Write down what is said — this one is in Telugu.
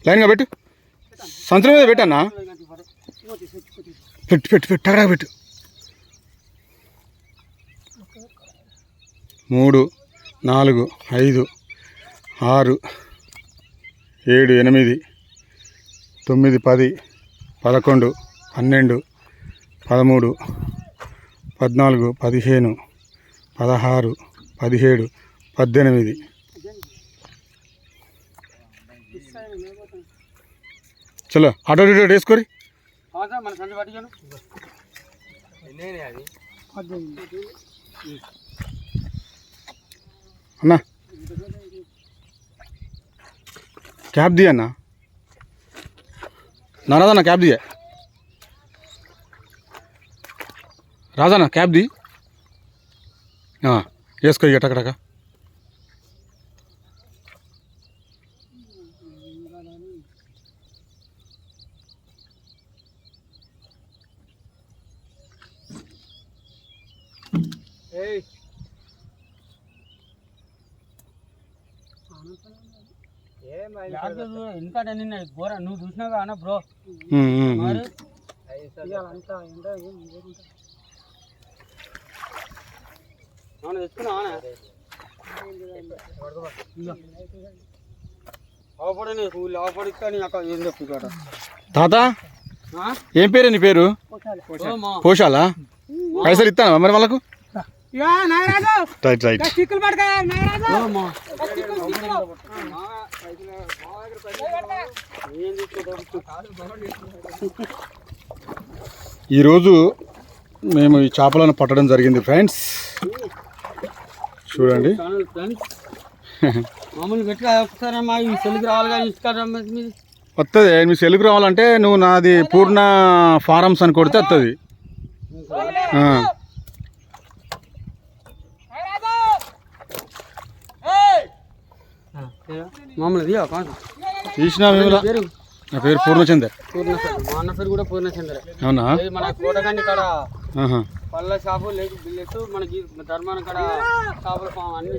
లైన్గా పెట్టు, సంచుల మీద పెట్టన్నా, పెట్టు పెట్టు పెట్టు అక్కడ పెట్టు. 3 4 5 6 7 8 9 10 11 12 13 14 15 16 17 18. చలో అటో ఇటో వేసుకోరి. అన్నా క్యాబ్ ది అన్నా, రాజన్న క్యాబ్ దియే, రాజన్న క్యాబ్ ది వేసుకో ఎట్టకడక. ఇంకా ఘోర నువ్వు చూసినావు అన్న బ్రో. తాత ఏం పేరు నీ పేరు? పోషాలా? పైసలు ఇస్తానా మరి వాళ్ళకు? Right right. ఈరోజు మేము ఈ చేపలను పట్టడం జరిగింది ఫ్రెండ్స్, చూడండి. వస్తుంది మీ సెల్లుకు రావాలంటే నువ్వు నాది పూర్ణ ఫారమ్స్ అని కొడితే వస్తుంది. తీసిన నా పేరు పూర్ణచందర్. మా అన్న పేరు కూడా పూర్ణచందర్. అవునా? మన కోటగాని కాడ పళ్ళ షాపు లేదు, బిల్లెట్స్ మనకి ధర్మాన కాడ షాపుల అన్ని.